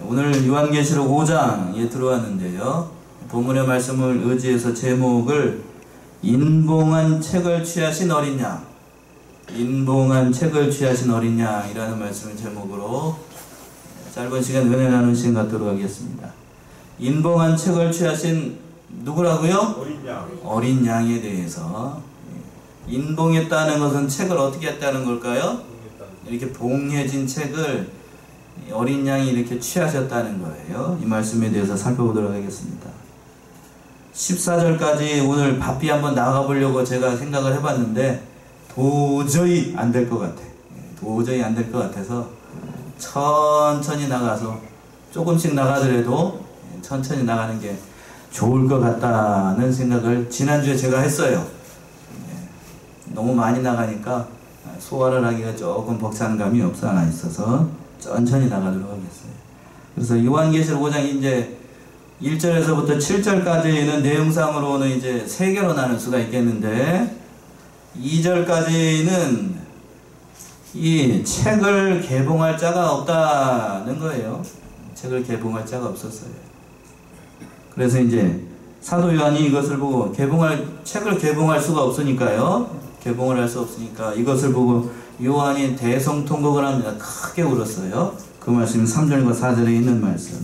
오늘 요한계시록 5장에 들어왔는데요. 본문의 말씀을 의지해서 제목을 인봉한 책을 취하신 어린 양, 인봉한 책을 취하신 어린 양이라는 말씀을 제목으로 짧은 시간 은혜 나누는 시간 갖도록 하겠습니다. 인봉한 책을 취하신 누구라고요? 어린 양. 어린 양에 대해서. 인봉했다는 것은 책을 어떻게 했다는 걸까요? 이렇게 봉해진 책을 어린 양이 이렇게 취하셨다는 거예요. 이 말씀에 대해서 살펴보도록 하겠습니다. 14절까지 오늘 바삐 한번 나가보려고 제가 생각을 해봤는데 도저히 안 될 것 같아. 도저히 안 될 것 같아서 천천히 나가서 조금씩 나가더라도 천천히 나가는 게 좋을 것 같다는 생각을 지난주에 제가 했어요. 너무 많이 나가니까 소화를 하기가 조금 벅찬 감이 없어 하나 있어서 천천히 나가도록 하겠어요. 그래서 요한계시록 5장 이제 1절에서부터 7절까지는 내용상으로는 이제 3개로 나눌 수가 있겠는데 2절까지는 이 책을 개봉할 자가 없다는 거예요. 책을 개봉할 자가 없었어요. 그래서 이제 사도 요한이 이것을 보고 책을 개봉할 수가 없으니까요. 개봉을 할 수 없으니까 이것을 보고 요한이 대성통곡을 합니다. 크게 울었어요. 그 말씀이 3절과 4절에 있는 말씀.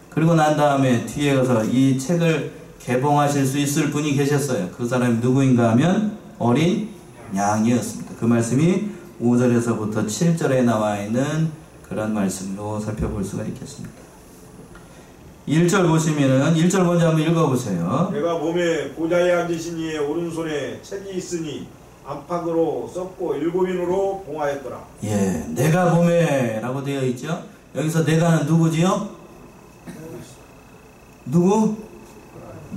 그리고 난 다음에 뒤에 가서 이 책을 개봉하실 수 있을 분이 계셨어요. 그 사람이 누구인가 하면 어린 양이었습니다. 그 말씀이 5절에서부터 7절에 나와 있는 그런 말씀으로 살펴볼 수가 있겠습니다. 1절 보시면은 1절 먼저 한번 읽어보세요. 내가 몸에 보좌에 앉으신 이의 오른손에 책이 있으니 안팎으로 썼고 7인으로 봉하였더라. 예, 내가 몸에 라고 되어 있죠. 여기서 내가는 누구지요?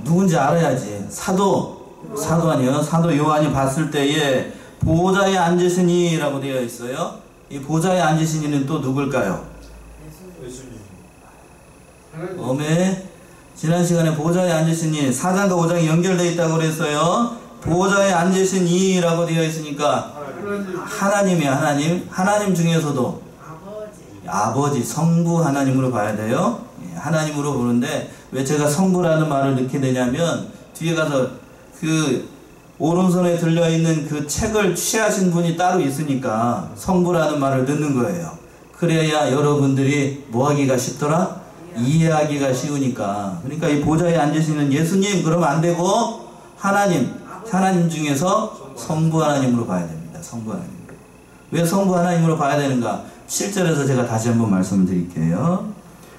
누군지 알아야지. 사도 아니에요. 사도 요한이 봤을 때에 보좌에 앉으신 이라고 되어 있어요. 이 보좌에 앉으신 이는 또 누굴까요? 예수님. 지난 시간에 보좌에 앉으신 이 4장과 5장이 연결되어 있다고 그랬어요. 보좌에 앉으신 이라고 되어 있으니까 하나님이야. 하나님 중에서도 아버지 성부 하나님으로 봐야 돼요. 하나님으로 보는데 왜 제가 성부라는 말을 넣게 되냐면 뒤에 가서 그 오른손에 들려있는 그 책을 취하신 분이 따로 있으니까 성부라는 말을 넣는 거예요. 그래야 여러분들이 뭐 하기가 쉽더라? 이해하기가 쉬우니까. 그러니까 이 보좌에 앉으시는 예수님 그러면 안 되고 하나님 중에서 성부 하나님으로 봐야 됩니다. 성부 하나님으로. 왜 성부 하나님으로 봐야 되는가? 7절에서 제가 다시 한번 말씀을 드릴게요.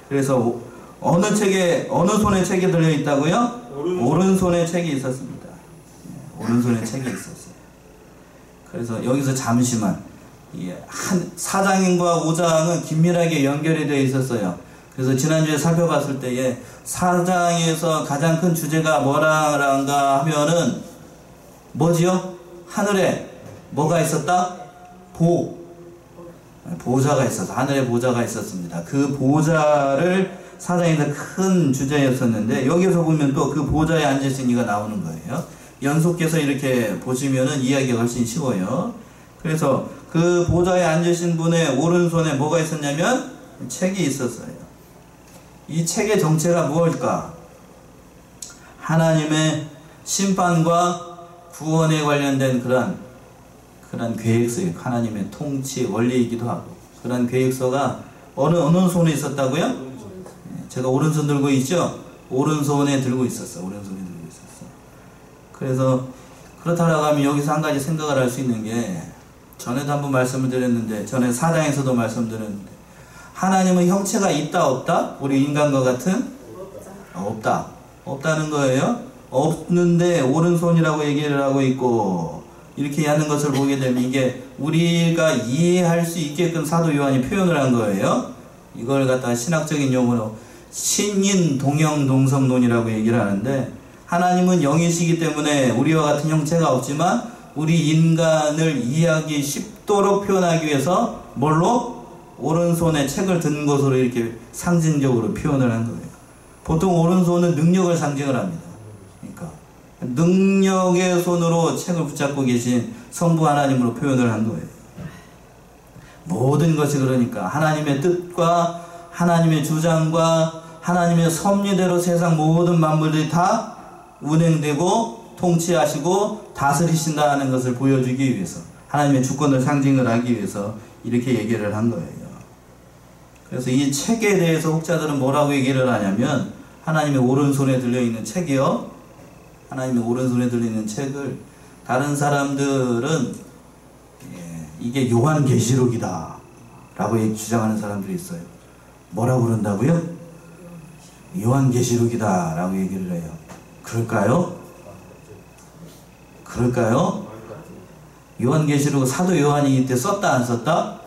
그래서 어느 손에 책이 들려있다고요? 오른손에 책이 있었습니다. 오른손에 책이 있었어요. 그래서 여기서 잠시만 4장과 5장은 긴밀하게 연결이 되어 있었어요. 그래서 지난주에 살펴봤을 때에 4장에서 가장 큰 주제가 뭐란가 하면은 뭐지요? 하늘에 뭐가 있었다? 보좌가 있었어. 하늘에 보좌가 있었습니다. 그 보좌를 4장에서 큰 주제였었는데 여기서 보면 또 그 보좌에 앉으신 이가 나오는 거예요. 연속해서 이렇게 보시면은 이해하기가 훨씬 쉬워요. 그래서 그 보좌에 앉으신 분의 오른손에 뭐가 있었냐면 책이 있었어요. 이 책의 정체가 무엇일까? 하나님의 심판과 구원에 관련된 그런 계획서예요. 하나님의 통치 원리이기도 하고 그런 계획서가 어느 손에 있었다고요? 제가 오른손 들고 있죠? 오른손에 들고 있었어. 그래서 그렇다라고 하면 여기서 한 가지 생각을 할 수 있는 게 전에도 한번 말씀을 드렸는데 전에 4장에서도 말씀드렸는데 하나님은 형체가 있다 없다? 우리 인간과 같은? 없다는 거예요. 없는데 오른손이라고 얘기를 하고 있고 이렇게 하는 것을 보게 되면 이게 우리가 이해할 수 있게끔 사도 요한이 표현을 한 거예요. 이걸 갖다가 신학적인 용어로 신인동형동성론이라고 얘기를 하는데 하나님은 영이시기 때문에 우리와 같은 형체가 없지만 우리 인간을 이해하기 쉽도록 표현하기 위해서 뭘로? 오른손에 책을 든 것으로 이렇게 상징적으로 표현을 한 거예요. 보통 오른손은 능력을 상징을 합니다. 그러니까 능력의 손으로 책을 붙잡고 계신 성부 하나님으로 표현을 한 거예요. 모든 것이 그러니까 하나님의 뜻과 하나님의 주장과 하나님의 섭리대로 세상 모든 만물들이 다 운행되고 통치하시고 다스리신다는 것을 보여주기 위해서, 하나님의 주권을 상징을 하기 위해서 이렇게 얘기를 한 거예요. 그래서 이 책에 대해서 혹자들은 뭐라고 얘기를 하냐면, 하나님의 오른손에 들려있는 책이요, 하나님의 오른손에 들려있는 책을 다른 사람들은 이게 요한계시록이다 라고 주장하는 사람들이 있어요. 뭐라고 그런다고요? 요한계시록이다 라고 얘기를 해요. 그럴까요? 그럴까요? 요한계시록 사도 요한이 이때 썼다 안 썼다?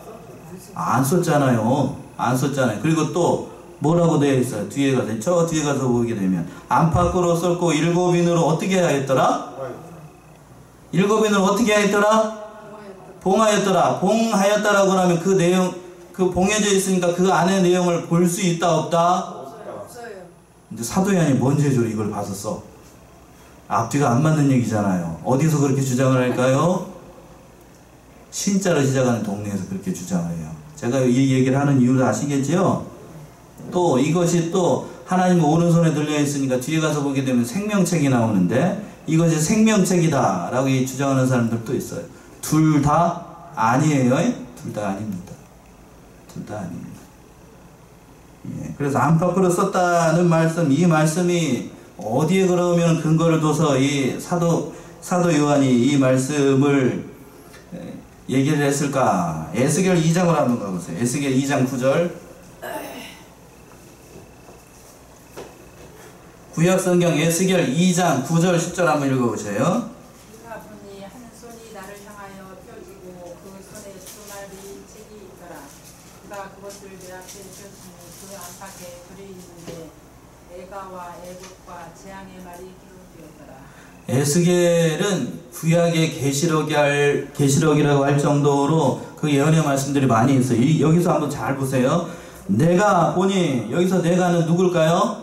안 썼잖아요. 안 썼잖아요. 그리고 또 뭐라고 되어 있어요? 뒤에 가서, 저 뒤에 가서 보게 되면 안팎으로 썼고 일곱인으로 어떻게 하였더라? 일곱인으로 어떻게 하였더라? 봉하였더라. 봉하였다라고 하면 그 내용, 그 봉해져 있으니까 그 안의 내용을 볼 수 있다 없다? 없어요. 근데 사도 요한이 뭔 죄로 이걸 봐서 써? 앞뒤가 안 맞는 얘기잖아요. 어디서 그렇게 주장을 할까요? 신자로 시작하는 동네에서 그렇게 주장을 해요. 제가 이 얘기를 하는 이유를 아시겠지요? 또 이것이 또 하나님 오른손에 들려있으니까 뒤에 가서 보게 되면 생명책이 나오는데, 이것이 생명책이다 라고 주장하는 사람들도 있어요. 둘 다 아니에요. 둘 다 아닙니다. 둘 다 아닙니다. 예, 그래서 안팎으로 썼다는 말씀, 이 말씀이 어디에 그러면 근거를 둬서 이 사도 요한이 이 말씀을 얘기를 했을까? 에스겔 2장을 한번 가보세요. 에스겔 2장 9절. 구약성경 에스겔 2장 9절 10절 한번 읽어보세요. 그가 보니 한 손이 나를 향하여 펴지고 그 손에 두루마리 책이 있더라. 그가 그것을 내 앞에 펴시니 그 안팎에 글이 있는데 애가와 애국과 재앙의 말이 기록되었더라. 에스겔은 구약의 계시록이라고 할 정도로 그 예언의 말씀들이 많이 있어요. 여기서 한번 잘 보세요. 내가 보니, 여기서 내가는 누굴까요?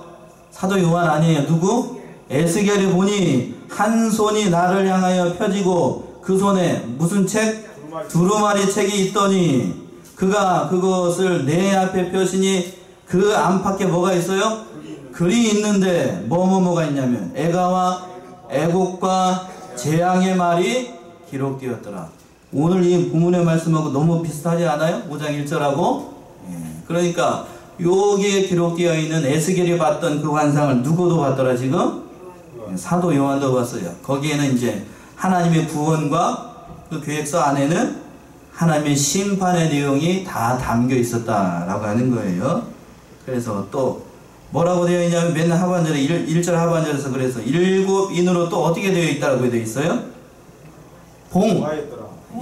사도 요한 아니에요. 누구? 에스겔이 보니 한 손이 나를 향하여 펴지고 그 손에 무슨 책? 두루마리 책이 있더니 그가 그것을 내 앞에 펴시니 그 안팎에 뭐가 있어요? 글이 있는데 뭐가 있냐면 애가와 애국과 재앙의 말이 기록되었더라. 오늘 이 본문의 말씀하고 너무 비슷하지 않아요? 5장 1절하고. 그러니까 여기에 기록되어 있는 에스겔이 봤던 그 환상을 누구도 봤더라 지금? 사도 요한도 봤어요. 거기에는 이제 하나님의 구원과 그 계획서 안에는 하나님의 심판의 내용이 다 담겨 있었다라고 하는 거예요. 그래서 또 뭐라고 되어 있냐면 맨 하반절에 1절 하반절에서 그래서 일곱인으로 또 어떻게 되어 있다고 되어 있어요?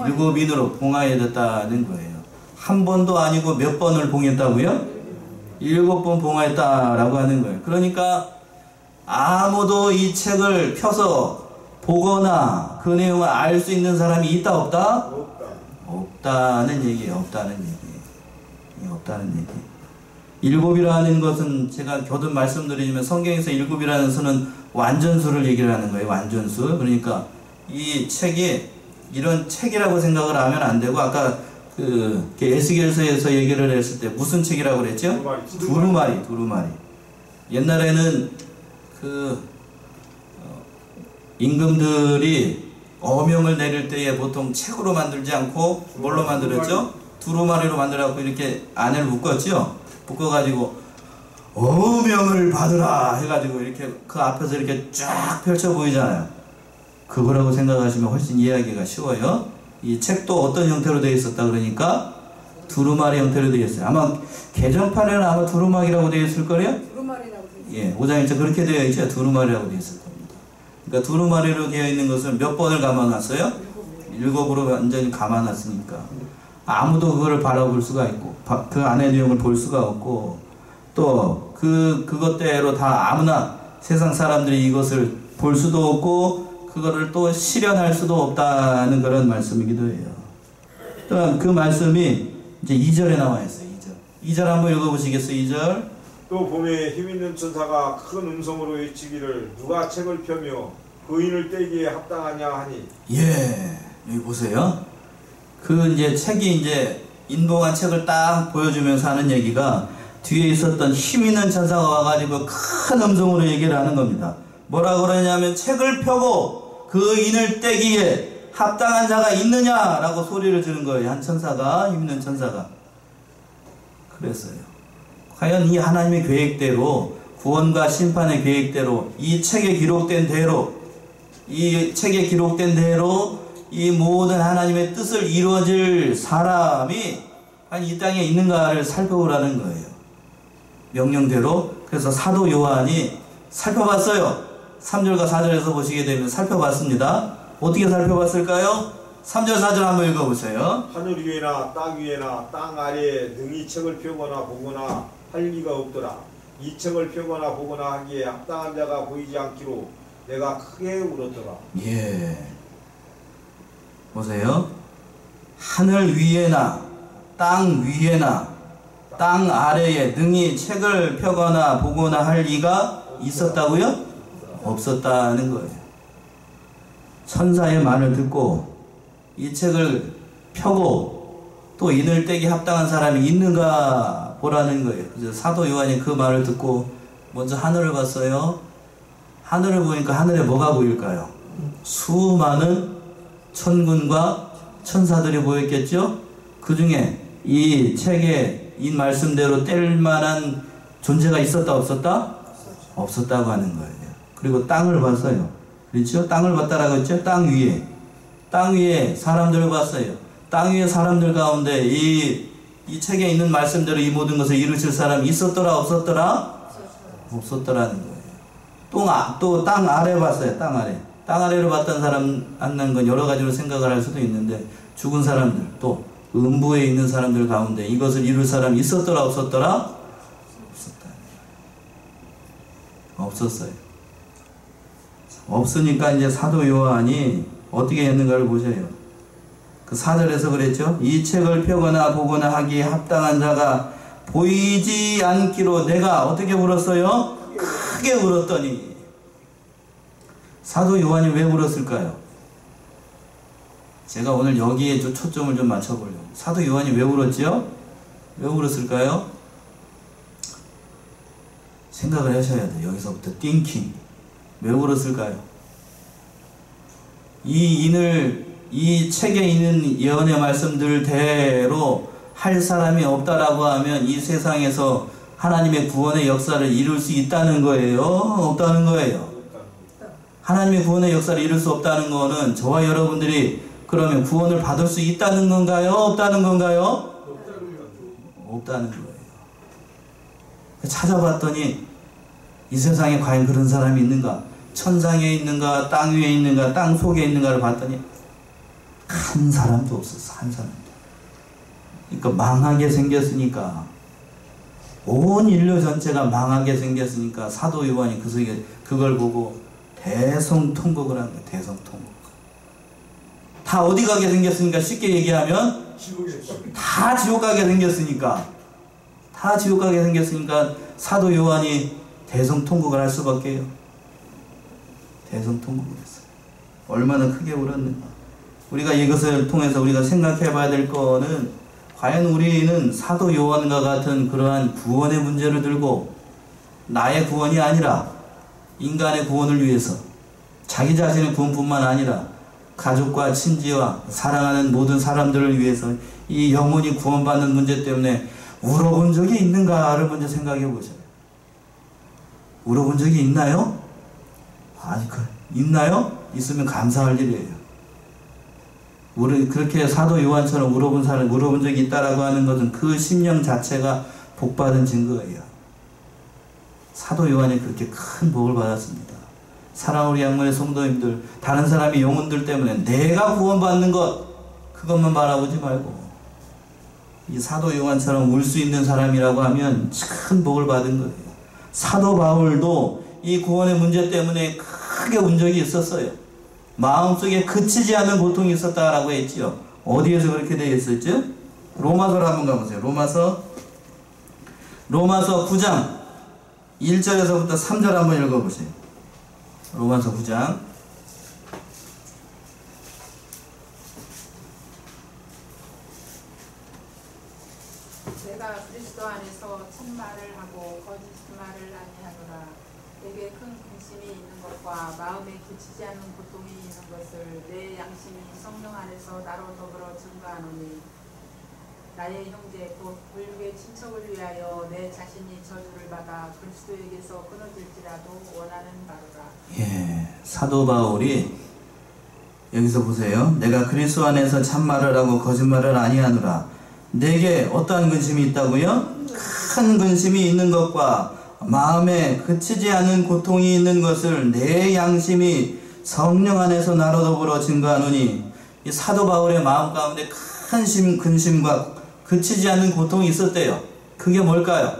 일곱인으로 봉하였다는 거예요. 한 번도 아니고 몇 번을 봉했다고요? 7번 봉하였다라고 하는 거예요. 그러니까 아무도 이 책을 펴서 보거나 그 내용을 알 수 있는 사람이 있다 없다? 없다는 얘기예요. 없다는 얘기. 일곱이라는 것은 제가 거듭 말씀드리지만 성경에서 일곱이라는 수는 완전수를 얘기를 하는 거예요. 완전수. 그러니까 이 책이 이런 책이라고 생각을 하면 안 되고, 아까 그 에스겔서에서 얘기를 했을 때 무슨 책이라고 그랬죠? 두루마리. 옛날에는 그 임금들이 어명을 내릴 때에 보통 책으로 만들지 않고 뭘로 만들었죠? 두루마리로 만들어갖고 이렇게 안을 묶었죠? 묶어가지고 어명을 받으라 해가지고 이렇게 그 앞에서 이렇게 쫙 펼쳐 보이잖아요. 그거라고 생각하시면 훨씬 이해하기가 쉬워요. 이 책도 어떤 형태로 되어 있었다 그러니까 두루마리 형태로 되어 있어요. 아마 개정판에는 아마 두루마리라고 되어 있을 거예요? 두루마리라고 되어 있어요. 예, 5장 1절 그렇게 되어 있죠. 두루마리라고 되어 있을 겁니다. 그러니까 두루마리로 되어 있는 것은 몇 번을 감아놨어요? 7으로 완전히 감아놨으니까 아무도 그거를 바라볼 수가 있고 그 안의 내용을 볼 수가 없고, 또 그것대로 다 아무나 세상 사람들이 이것을 볼 수도 없고 그거를 또 실현할 수도 없다는 그런 말씀이기도 해요. 또한 그 말씀이 이제 2절에 나와 있어요. 2절 한번 읽어보시겠어요? 2절. 또 봄에 힘있는 천사가 큰 음성으로 외치기를 누가 책을 펴며 거인을 떼기에 합당하냐 하니. 예, 여기 보세요. 그 이제 책이 이제 인봉한 책을 딱 보여주면서 하는 얘기가 뒤에 있었던 힘 있는 천사가 와가지고 큰 음성으로 얘기를 하는 겁니다. 뭐라 그러냐면 책을 펴고 그 인을 떼기에 합당한 자가 있느냐라고 소리를 지른 거예요. 한 천사가, 힘 있는 천사가. 그랬어요. 과연 이 하나님의 계획대로, 구원과 심판의 계획대로, 이 책에 기록된 대로, 이 책에 기록된 대로 이 모든 하나님의 뜻을 이루어질 사람이 이 땅에 있는가를 살펴보라는 거예요. 명령대로. 그래서 사도 요한이 살펴봤어요. 3절과 4절에서 보시게 되면 살펴봤습니다. 어떻게 살펴봤을까요? 3절 4절 한번 읽어보세요. 하늘 위에나 땅 위에나 땅 아래에 능히 책을 펴거나 보거나 할 리가 없더라. 이 책을 펴거나 보거나 하기에 합당한 자가 보이지 않기로 내가 크게 울었더라. 예. 보세요. 하늘 위에나 땅 위에나 땅 아래에 능히 책을 펴거나 보거나 할 리가 있었다고요? 없었다는 거예요. 천사의 말을 듣고 이 책을 펴고 또 인을 떼기 합당한 사람이 있는가 보라는 거예요. 그래서 사도 요한이 그 말을 듣고 먼저 하늘을 봤어요. 하늘을 보니까 하늘에 뭐가 보일까요? 수많은 천군과 천사들이 보였겠죠? 그 중에 이 책에 이 말씀대로 뗄 만한 존재가 있었다 없었다? 없었다고 하는 거예요. 그리고 땅을 봤어요. 그렇죠? 땅을 봤다라고 했죠? 땅 위에 사람들을 봤어요. 땅 위에 사람들 가운데 이 책에 있는 말씀대로 이 모든 것을 이루실 사람이 있었더라 없었더라? 없었더라는 거예요. 또 땅 아래 봤어요. 땅 아래. 땅 아래로 봤던 사람 안난 건 여러 가지로 생각을 할 수도 있는데 죽은 사람들 또 음부에 있는 사람들 가운데 이것을 이룰 사람이 있었더라 없었더라? 없었다. 없었어요. 없으니까 이제 사도 요한이 어떻게 했는가를 보세요. 그 4절에서 그랬죠. 이 책을 펴거나 보거나 하기에 합당한 자가 보이지 않기로 내가 어떻게 울었어요? 크게 울었더니. 사도 요한이 왜 울었을까요? 제가 오늘 여기에 좀 초점을 좀 맞춰보려고. 사도 요한이 왜 울었지요? 왜 울었을까요? 생각을 하셔야 돼요. 여기서부터 띵킹. 왜 울었을까요? 이 책에 있는 예언의 말씀들대로 할 사람이 없다라고 하면 이 세상에서 하나님의 구원의 역사를 이룰 수 있다는 거예요? 없다는 거예요? 하나님의 구원의 역사를 이룰 수 없다는 거는 저와 여러분들이 그러면 구원을 받을 수 있다는 건가요? 없다는 건가요? 없다는 거예요. 찾아봤더니 이 세상에 과연 그런 사람이 있는가? 천상에 있는가? 땅 위에 있는가? 땅 속에 있는가를 봤더니 한 사람도 없었어. 한 사람도. 그러니까 망하게 생겼으니까 온 인류 전체가 망하게 생겼으니까 사도 요한이 그걸 보고 대성통곡을 한 거예요. 대성통곡. 다 어디 가게 생겼으니까 쉽게 얘기하면 다 지옥 가게 생겼으니까 사도 요한이 대성통곡을 할 수밖에요. 대성통곡을 했어요. 얼마나 크게 울었는가. 우리가 이것을 통해서 우리가 생각해 봐야 될 거는 과연 우리는 사도 요한과 같은 그러한 구원의 문제를 들고 나의 구원이 아니라 인간의 구원을 위해서 자기 자신의 구원뿐만 아니라 가족과 친지와 사랑하는 모든 사람들을 위해서 이 영혼이 구원받는 문제 때문에 울어본 적이 있는가를 먼저 생각해 보세요. 울어본 적이 있나요? 아니, 있나요? 있으면 감사할 일이에요. 그렇게 사도 요한처럼 울어본 적이 있다라고 하는 것은 그 심령 자체가 복받은 증거예요. 사도 요한이 그렇게 큰 복을 받았습니다. 사랑하는 우리 양문의 성도님들, 다른 사람의 영혼들 때문에 내가 구원받는 것, 그것만 바라보지 말고 이 사도 요한처럼 울 수 있는 사람이라고 하면 큰 복을 받은 거예요. 사도 바울도 이 구원의 문제 때문에 크게 운 적이 있었어요. 마음속에 그치지 않는 고통이 있었다라고 했지요. 어디에서 그렇게 되어 있었죠? 로마서로 한번 가보세요. 로마서 9장 1절에서부터 3절 한번 읽어보세요. 로마서 9장 내가 그리스도 안에서 천만 참말을 하고 거짓말을 아니하노라. 내게 큰 근심이 있는 것과 마음에 그치지 않는 고통이 있는 것을 내 양심이 성령 안에서 나로 더불어 증거하노니 나의 형제 곧 불육의 친척을 위하여 내 자신이 저주를 받아 그리스도에게서 끊어질지라도 원하는 바로라. 예, 사도 바울이 여기서 보세요. 내가 그리스도 안에서 참말을 하고 거짓말을 아니하노라. 내게 어떠한 근심이 있다고요? 큰 근심이 있는 것과 마음에 그치지 않는 고통이 있는 것을 내 양심이 성령 안에서 나로 더불어 증거하노니, 이 사도 바울의 마음 가운데 큰 근심과 그치지 않는 고통이 있었대요. 그게 뭘까요?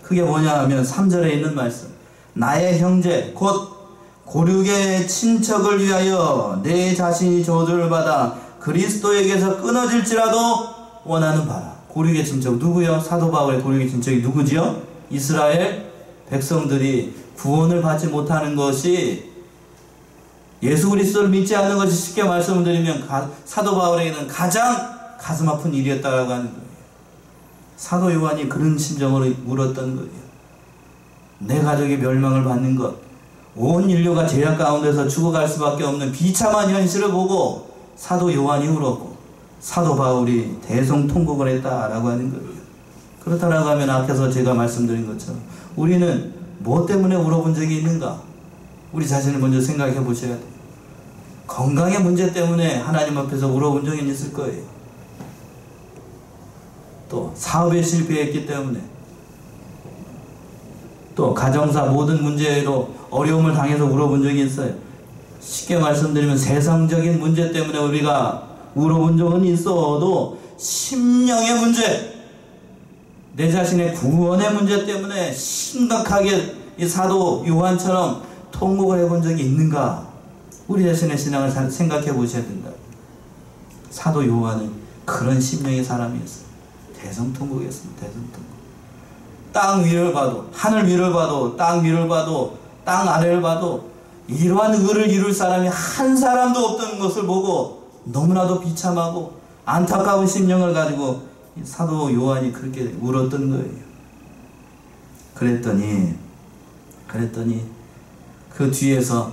그게 뭐냐 하면 3절에 있는 말씀. 나의 형제 곧 고륙의 친척을 위하여 내 자신이 저주를 받아 그리스도에게서 끊어질지라도 원하는 바라. 고륙의 친척 누구요? 사도 바울의 고륙의 친척이 누구지요? 이스라엘 백성들이 구원을 받지 못하는 것이, 예수 그리스도를 믿지 않는 것이, 쉽게 말씀을 드리면 사도 바울에게는 가장 가슴 아픈 일이었다라고 하는 거예요. 사도 요한이 그런 심정으로 울었던 거예요. 내 가족이 멸망을 받는 것, 온 인류가 죄악 가운데서 죽어갈 수밖에 없는 비참한 현실을 보고 사도 요한이 울었고 사도 바울이 대성통곡을 했다라고 하는 거예요. 그렇다라고 하면 앞에서 제가 말씀드린 것처럼 우리는 뭐 때문에 울어본 적이 있는가? 우리 자신을 먼저 생각해 보셔야 돼요. 건강의 문제 때문에 하나님 앞에서 울어본 적이 있을 거예요. 또 사업에 실패했기 때문에, 또 가정사 모든 문제로 어려움을 당해서 울어본 적이 있어요. 쉽게 말씀드리면 세상적인 문제 때문에 우리가 울어본 적은 있어도 심령의 문제, 내 자신의 구원의 문제 때문에 심각하게 이 사도 요한처럼 통곡을 해본 적이 있는가? 우리 자신의 신앙을 생각해 보셔야 된다. 사도 요한은 그런 심령의 사람이었어요. 대성통곡이었습니다. 대성통곡. 땅 위를 봐도, 하늘 위를 봐도, 땅 위를 봐도, 땅 아래를 봐도 이러한 의를 이룰 사람이 한 사람도 없던 것을 보고 너무나도 비참하고 안타까운 심령을 가지고 사도 요한이 그렇게 울었던 거예요. 그랬더니 그 뒤에서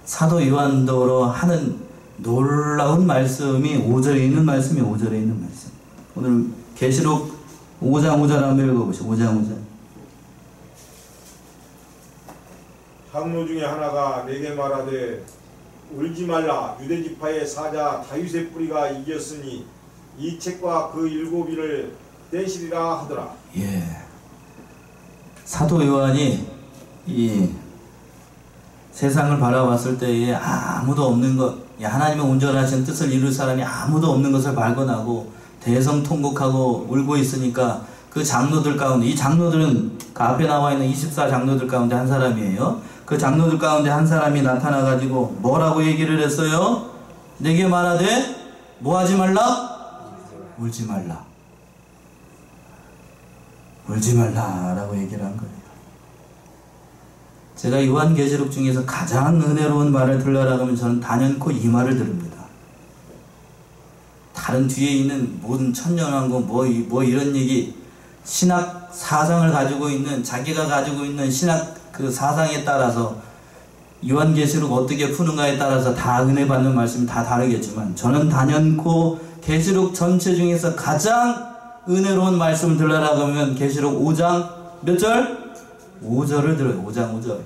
사도 요한더러 하는 놀라운 말씀이 5절에 있는 말씀이에요. 5절에 있는 말씀. 오늘 계시록 5장 5절 한번 읽어보시죠. 5장 5절. 장로 중에 하나가 내게 말하되 울지 말라. 유대지파의 사자 다윗의 뿌리가 이겼으니 이 책과 그 7일을 떼시리라 하더라. 예. 사도 요한이 이 세상을 바라봤을 때에 아무도 없는 것, 하나님의 온전하신 뜻을 이룰 사람이 아무도 없는 것을 발견하고 대성통곡하고 울고 있으니까 그 장로들 가운데, 이 장로들은 그 앞에 나와 있는 24장로들 가운데 한 사람이에요. 그 장로들 가운데 한 사람이 나타나가지고 뭐라고 얘기를 했어요? 내게 말하되 뭐 하지 말라? 울지 말라. 울지 말라라고 얘기를 한 거예요. 제가 요한계시록 중에서 가장 은혜로운 말을 들으라고 하면 저는 단연코 이 말을 들읍니다. 다른 뒤에 있는 모든 천년왕국 뭐 이런 얘기, 신학 사상을 가지고 있는, 자기가 가지고 있는 신학 그 사상에 따라서 요한계시록 어떻게 푸는가에 따라서 다 은혜 받는 말씀이 다 다르겠지만 저는 단연코 계시록 전체 중에서 가장 은혜로운 말씀을 들으라고 하면 계시록 5장 몇 절? 5절을 들어요. 5장 5절.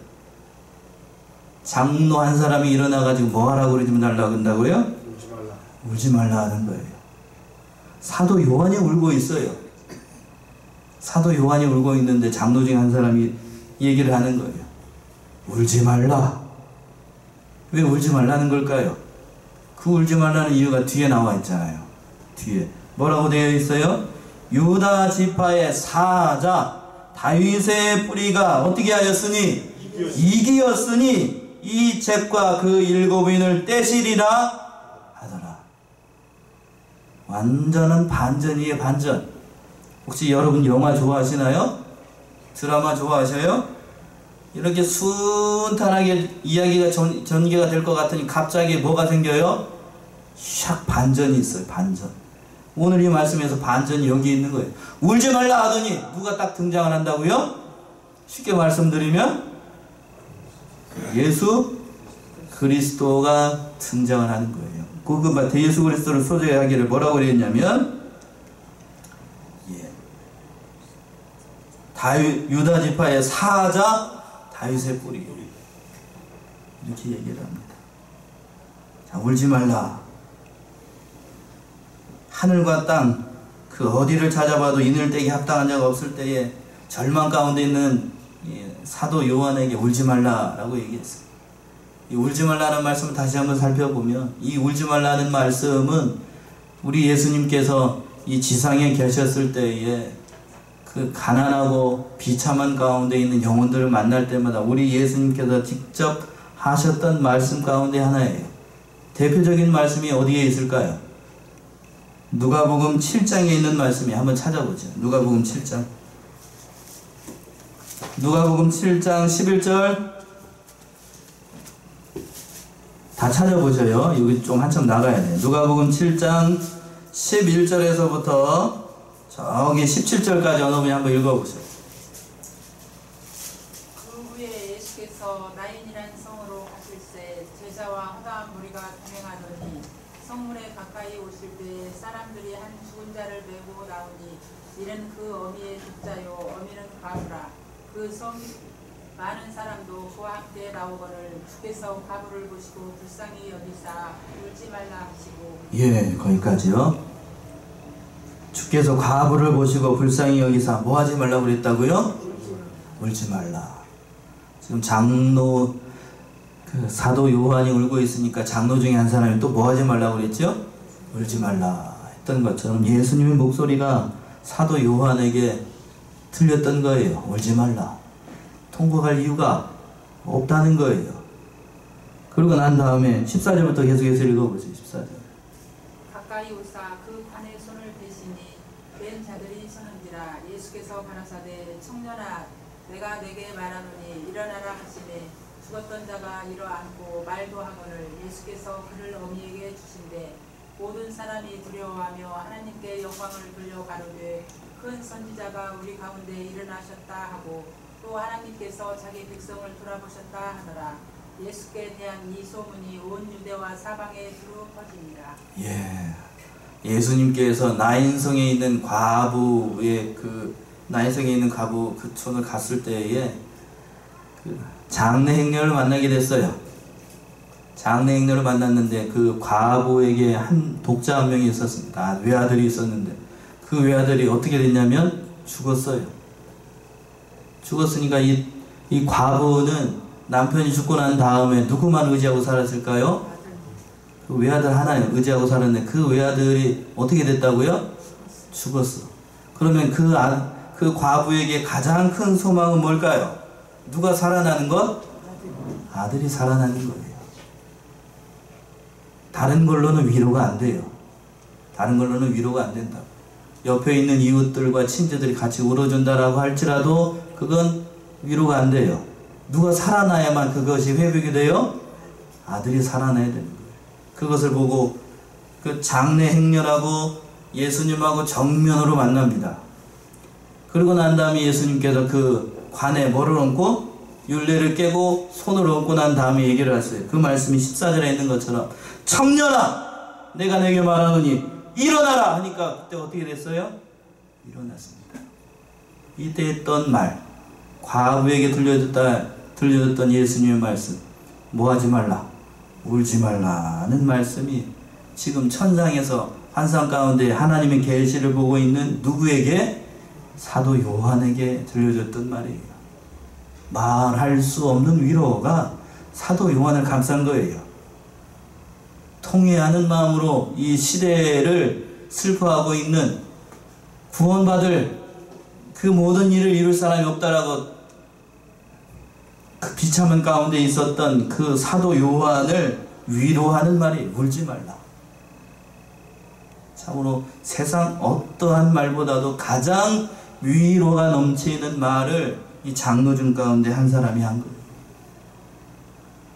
장로 한 사람이 일어나가지고 뭐 하라고 그러지 말라고 한다고요? 울지 말라. 울지 말라 하는 거예요. 사도 요한이 울고 있어요. 사도 요한이 울고 있는데 장로 중에 한 사람이 얘기를 하는 거예요. 울지 말라. 왜 울지 말라는 걸까요? 그 울지 말라는 이유가 뒤에 나와 있잖아요. 뒤에 뭐라고 되어 있어요? 유다 지파의 사자 다윗의 뿌리가 어떻게 하였으니? 이기었으니 이 책과 그 7인을 떼시리라 하더라. 완전한 반전이에요. 반전. 혹시 여러분 영화 좋아하시나요? 드라마 좋아하셔요? 이렇게 순탄하게 이야기가 전개가 될 것 같으니 갑자기 뭐가 생겨요? 샥 반전이 있어요. 반전. 오늘 이 말씀에서 반전이 여기 있는 거예요. 울지 말라 하더니 누가 딱 등장을 한다고요? 쉽게 말씀드리면 예수 그리스도가 등장을 하는 거예요. 그 예수 그리스도를 소재하기를 뭐라고 그랬냐면 유다 지파의 사자 다윗의 뿌리, 이렇게 얘기를 합니다. 자, 울지 말라. 하늘과 땅 그 어디를 찾아봐도 이늘때기 합당한 자가 없을 때에 절망 가운데 있는 사도 요한에게 울지 말라라고 얘기했어요. 이 울지 말라는 말씀을 다시 한번 살펴보면, 이 울지 말라는 말씀은 우리 예수님께서 이 지상에 계셨을 때에 그 가난하고 비참한 가운데 있는 영혼들을 만날 때마다 우리 예수님께서 직접 하셨던 말씀 가운데 하나예요. 대표적인 말씀이 어디에 있을까요? 누가복음 7장에 있는 말씀이, 한번 찾아보죠. 누가복음 7장. 누가복음 7장 11절 다 찾아보셔요. 여기 좀 한참 나가야 돼요. 누가복음 7장 11절에서부터 저기 17절까지 어느 분이 한번 읽어보세요. 그 후에 예수께서 나인이라는 성으로 가실새 제자와 허다한 무리가 동행하더니 성문에 가까이 오실 때 사람들이 한 죽은 자를 메고 나오니 이는 그 어미의 독자요 어미는 과부라. 그 성 많은 사람도 그와 함께 나오거늘 주께서 과부를 보시고 불쌍히 여기사 울지 말라 하시고. 예, 거기까지요. 주께서 과부를 보시고 불쌍히 여기사 뭐 하지 말라고 그랬다고요? 울지 말라. 지금 장로 사도 요한이 울고 있으니까 장로 중에 한 사람이 또 뭐 하지 말라고 그랬죠? 울지 말라 했던 것처럼 예수님의 목소리가 사도 요한에게 들렸던 거예요. 울지 말라. 통곡할 이유가 없다는 거예요. 그러고 난 다음에 14절부터 계속해서 읽어보세요. 14절. 가까이 오사 그 관에 손을 대시니 뵌 자들이 서는지라. 예수께서 가라사대 청년아 내가 내게 말하노니 일어나라 하시매 죽었던 자가 일어앉고 말도 하거늘 예수께서 그를 어미에게 주신대 모든 사람이 두려워하며 하나님께 영광을 돌려 가로되 큰 선지자가 우리 가운데 일어나셨다 하고 또 하나님께서 자기 백성을 돌아보셨다 하더라. 예수께 대한 이 소문이 온 유대와 사방에 두루 퍼지니라. 예, 예수님께서 나인성에 있는 과부의 나인성에 있는 과부 그 촌을 갔을 때에 장례 행렬을 만나게 됐어요. 장례 행렬을 만났는데 그 과부에게 독자 한 명이 있었습니다. 외아들이 있었는데 그 외아들이 어떻게 됐냐면 죽었어요. 죽었으니까 이 과부는 남편이 죽고 난 다음에 누구만 의지하고 살았을까요? 그 외아들 하나에 의지하고 살았는데 그 외아들이 어떻게 됐다고요? 죽었어. 그러면 그 과부에게 가장 큰 소망은 뭘까요? 누가 살아나는 것? 아들이 살아나는 거예요. 다른 걸로는 위로가 안 돼요. 다른 걸로는 위로가 안 된다고. 옆에 있는 이웃들과 친지들이 같이 울어준다라고 할지라도 그건 위로가 안 돼요. 누가 살아나야만 그것이 회복이 돼요? 아들이 살아나야 되는 거예요. 그것을 보고 그 장례 행렬하고 예수님하고 정면으로 만납니다. 그러고 난 다음에 예수님께서 그 관에 뭐를 얹고 율례를 깨고 손을 얹고 난 다음에 얘기를 하세요. 그 말씀이 14절에 있는 것처럼 청년아 내가 내게 말하노니 일어나라 하니까 그때 어떻게 됐어요? 일어났습니다. 이때 했던 말, 과부에게 들려줬던 예수님의 말씀, 뭐 하지 말라, 울지 말라는 말씀이 지금 천상에서 환상 가운데 하나님의 계시를 보고 있는 누구에게? 사도 요한에게 들려줬던 말이에요. 말할 수 없는 위로가 사도 요한을 감싼 거예요. 통회하는 마음으로 이 시대를 슬퍼하고 있는 구원받을 그 모든 일을 이룰 사람이 없다라고 그 비참한 가운데 있었던 그 사도 요한을 위로하는 말이 울지 말라. 참으로 세상 어떠한 말보다도 가장 위로가 넘치는 말을 이 장로중 가운데 한 사람이 한 거예요.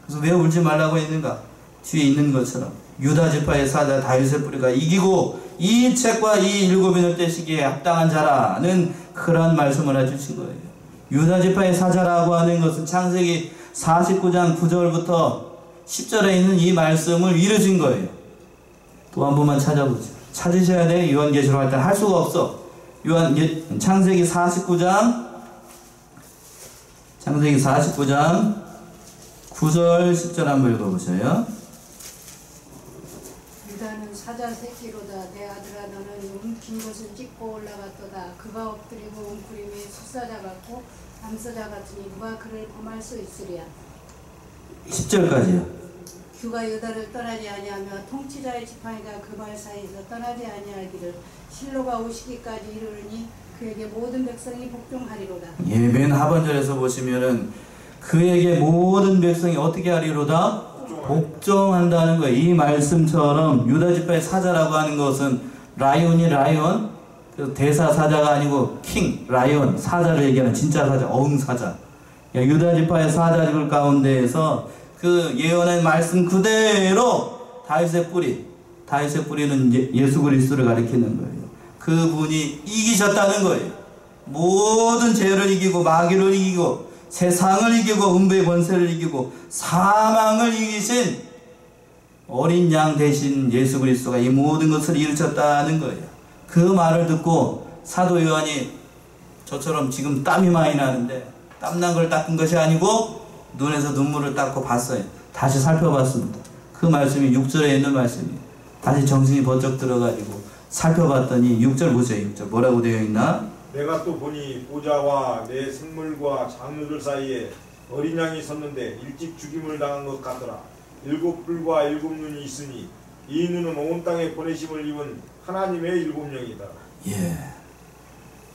그래서 왜 울지 말라고 했는가? 뒤에 있는 것처럼 유다 지파의 사자 다윗의 뿌리가 이기고 이 책과 이 일곱인을 떼시기에 합당한 자라는 그런 말씀을 해주신 거예요. 유다지파의 사자라고 하는 것은 창세기 49장 9절부터 10절에 있는 이 말씀을 이루신 거예요. 또 한 번만 찾아보죠. 찾으셔야 돼. 요한계시록 할 때 할 수가 없어. 창세기 49장 9절 10절 한번 읽어보세요. 유다는 사자 새끼로다. 내 아들아 너는 움킨 것을 찢고 올라갔도다. 그가 엎드리고 웅크림이 숫사자 같고 암사자 같으니 누가 그를 범할 수 있으랴. 10절까지요. 주가 유다를 떠나지 아니하며 통치자의 지팡이가 그 발 사이에서 떠나지 아니하기를 실로가 오시기까지 이르르니 그에게 모든 백성이 복종하리로다. 예, 맨 하반절에서 보시면은 그에게 모든 백성이 어떻게 하리로다? 복종한다는 거예요. 이 말씀처럼 유다지파의 사자라고 하는 것은 라이온이 라이온, 대사 사자가 아니고 킹, 라이온, 사자를 얘기하는 진짜 사자, 어흥사자. 유다지파의 사자들 가운데에서 그 예언의 말씀 그대로 다윗의 뿌리는 예수 그리스도를 가리키는 거예요. 그분이 이기셨다는 거예요. 모든 죄를 이기고 마귀를 이기고 세상을 이기고 음부의 권세를 이기고 사망을 이기신 어린 양 대신 예수 그리스도가 이 모든 것을 이루셨다는 거예요. 그 말을 듣고 사도 요한이 저처럼 지금 땀이 많이 나는데 땀난 걸 닦은 것이 아니고 눈에서 눈물을 닦고 봤어요. 다시 살펴봤습니다. 그 말씀이 6절에 있는 말씀이에요. 다시 정신이 번쩍 들어가지고 살펴봤더니 6절 보세요. 6절 뭐라고 되어 있나? 내가 또 보니 보좌와 내 생물과 장로들 사이에 어린 양이 섰는데 일찍 죽임을 당한 것 같더라. 7뿔과 7눈이 있으니 이 눈은 온 땅에 보내심을 입은 하나님의 7영이다. 예.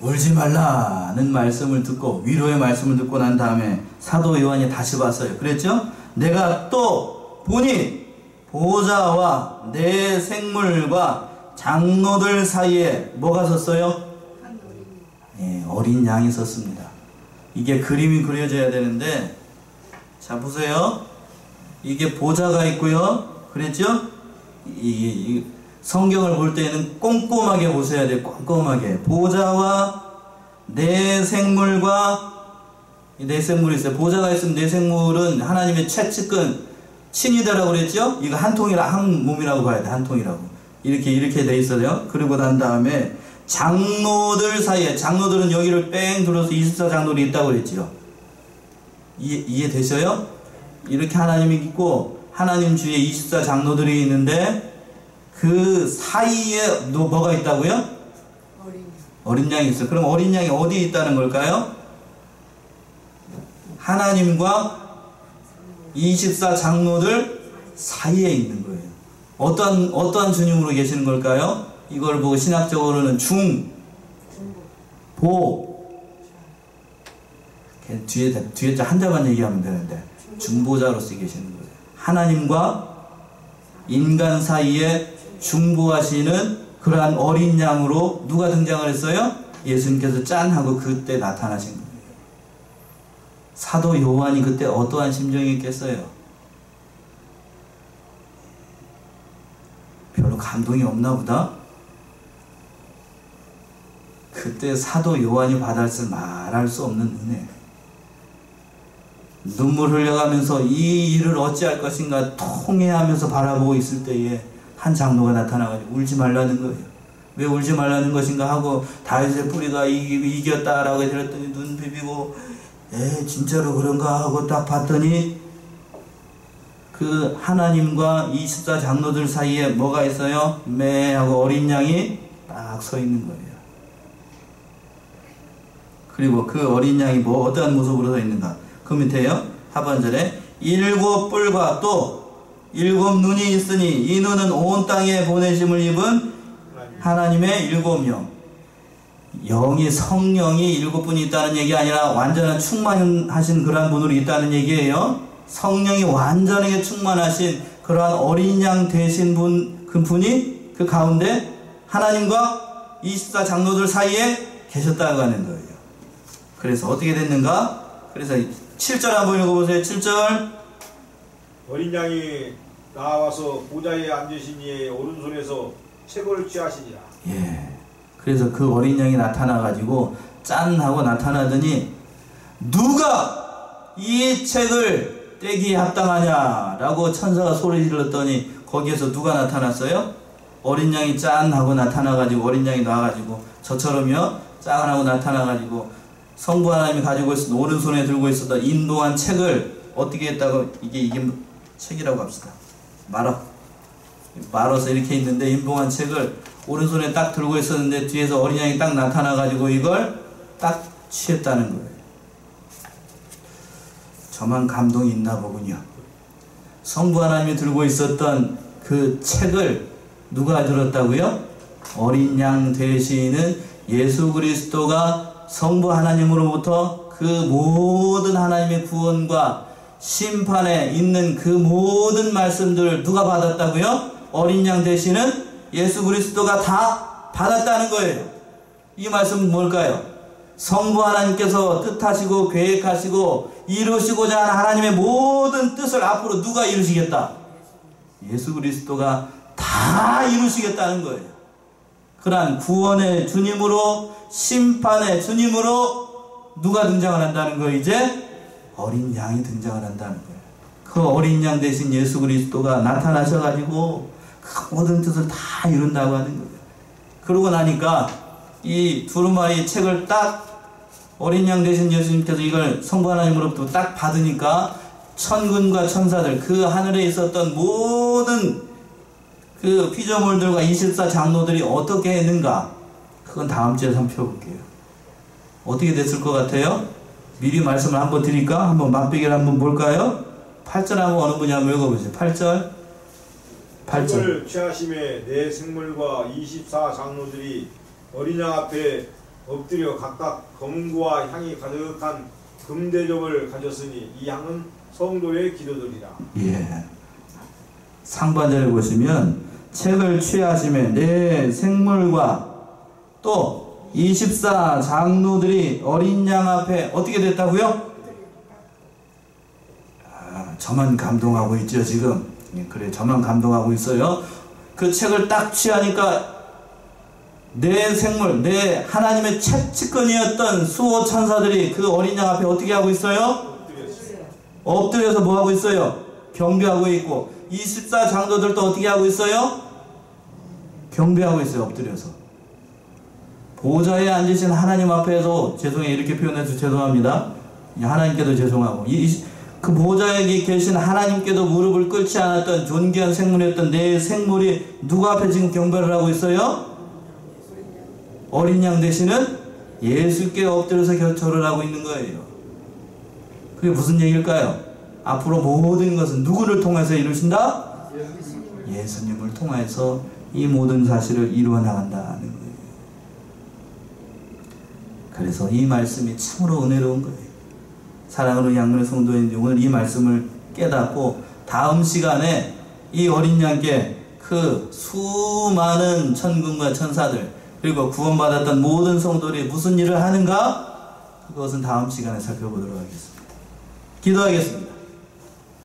울지 말라는 말씀을 듣고 위로의 말씀을 듣고 난 다음에 사도 요한이 다시 봤어요. 그랬죠? 내가 또 보니 보좌와 내 생물과 장로들 사이에 뭐가 섰어요? 예, 어린 양이 섰습니다. 이게 그림이 그려져야 되는데 자 보세요. 이게 보좌가 있고요. 그랬죠? 이 성경을 볼 때는 꼼꼼하게 보셔야 돼요. 꼼꼼하게. 보좌와 내 생물과 내 생물이 있어요. 보좌가 있으면 내 생물은 하나님의 최측근 친이다라고 그랬죠? 이거 한 통이라 한 몸이라고 봐야 돼. 한 통이라고. 이렇게 돼 있어요. 그리고 난 다음에 장로들 사이에 장로들은 여기를 뺑 둘러서 24장로들이 있다고 그랬죠. 이해되셔요? 이렇게 하나님이 있고 하나님 주위에 24장로들이 있는데 그 사이에 뭐가 있다고요? 어린 양이 있어요. 그럼 어린 양이 어디에 있다는 걸까요? 하나님과 24장로들 사이에 있는 거예요. 어떠한 주님으로 계시는 걸까요? 이걸 보고 신학적으로는 뒤에 한자만 얘기하면 되는데 중보자로서 계시는 거예요. 하나님과 인간 사이에 중보하시는 그러한 어린 양으로 누가 등장을 했어요? 예수님께서 짠 하고 그때 나타나신 거예요. 사도 요한이 그때 어떠한 심정이 있겠어요? 별로 감동이 없나 보다? 그때 사도 요한이 받았을 말할 수 없는 은혜, 눈물 흘려가면서 이 일을 어찌할 것인가 통해하면서 바라보고 있을 때에 한 장로가 나타나가지고 울지 말라는 거예요. 왜 울지 말라는 것인가 하고 다윗의 뿌리가 이겼다라고 들었더니 눈 비비고 진짜로 그런가 하고 딱 봤더니 그 하나님과 24장로들 사이에 뭐가 있어요? 매 하고 어린 양이 딱 서 있는 거예요. 그리고 그 어린 양이 어떠한 모습으로 서 있는가? 그 밑에요. 하반절에 7뿔과 또 7눈이 있으니 이 눈은 온 땅에 보내심을 입은 하나님의 7영. 성령이 7분이 있다는 얘기 아니라 완전한 충만하신 그러한 분으로 있다는 얘기예요. 성령이 완전하게 충만하신 그러한 어린 양 되신 그분이 그 가운데 하나님과 24장로들 사이에 계셨다고 하는 거예요. 그래서 어떻게 됐는가? 그래서 7절 한번 읽어보세요. 7절. 어린 양이 나와서 보좌에 앉으신 이의 오른손에서 책을 취하시니라. 예. 그래서 그 어린 양이 나타나가지고 짠 하고 나타나더니 누가 이 책을 떼기에 합당하냐라고 천사가 소리 질렀더니 거기에서 누가 나타났어요? 어린 양이 짠 하고 나타나가지고 어린 양이 나와가지고 저처럼요 짠 하고 나타나가지고 성부 하나님이 가지고 있었던 오른손에 들고 있었던 인도한 책을 어떻게 했다고 이게 책이라고 합시다. 말아서 이렇게 있는데 인봉한 책을 오른손에 딱 들고 있었는데 뒤에서 어린 양이 딱 나타나가지고 이걸 딱 취했다는 거예요. 저만 감동이 있나 보군요. 성부 하나님이 들고 있었던 그 책을 누가 들었다고요? 어린 양 되시는 예수 그리스도가 성부 하나님으로부터 그 모든 하나님의 구원과 심판에 있는 그 모든 말씀들을 누가 받았다고요? 어린 양 되시는 예수 그리스도가 다 받았다는 거예요. 이 말씀은 뭘까요? 성부 하나님께서 뜻하시고 계획하시고 이루시고자 하는 하나님의 모든 뜻을 앞으로 누가 이루시겠다? 예수 그리스도가 다 이루시겠다는 거예요. 그러한 구원의 주님으로 심판의 주님으로 누가 등장을 한다는 거예요? 이제 어린 양이 등장을 한다는 거예요. 그 어린 양 대신 예수 그리스도가 나타나셔가지고 그 모든 뜻을 다 이룬다고 하는 거예요. 그러고 나니까 이 두루마리 책을 딱 어린 양 대신 예수님께서 이걸 성부 하나님으로부터 딱 받으니까 천군과 천사들 그 하늘에 있었던 모든 그 피조물들과 24 장로들이 어떻게 했는가, 그건 다음 주에 살펴볼게요. 어떻게 됐을 것 같아요? 미리 말씀을 한번 드릴까? 한번 맛보기를 한번 볼까요? 8절 한번 어느 분이 한번 읽어보세요. 8절. 책을 취하심에 네 생물과 24 장로들이 어린 양 앞에 엎드려 각각 검은고와 향이 가득한 금대접을 가졌으니 이 향은 성도의 기도들이라. 예. 상반절에 보시면 책을 취하심에 네 생물과 또 24 장로들이 어린 양 앞에 어떻게 됐다고요? 저만 감동하고 있죠 지금. 그래, 저만 감동하고 있어요. 그 책을 딱 취하니까 네 생물, 네 하나님의 채찍건이었던 수호 천사들이 그 어린 양 앞에 어떻게 하고 있어요? 엎드려서 뭐 하고 있어요? 경배하고 있고 24 장로들도 어떻게 하고 있어요? 경배하고 있어요. 엎드려서. 보좌에 앉으신 하나님 앞에서, 죄송해요 이렇게 표현해서 죄송합니다. 하나님께도 죄송하고 그 보좌에 계신 하나님께도 무릎을 꿇지 않았던 존귀한 생물이었던 네 생물이 누구 앞에 지금 경배를 하고 있어요? 어린 양 되시는 예수께 엎드려서 결초를 하고 있는 거예요. 그게 무슨 얘기일까요? 앞으로 모든 것은 누구를 통해서 이루신다? 예수님을 통해서 이 모든 사실을 이루어 나간다는 거예요. 그래서 이 말씀이 참으로 은혜로운 거예요. 사랑하는 양문의 성도인 오늘 이 말씀을 깨닫고 다음 시간에 이 어린 양께 그 수많은 천군과 천사들 그리고 구원받았던 모든 성도들이 무슨 일을 하는가? 그것은 다음 시간에 살펴보도록 하겠습니다. 기도하겠습니다.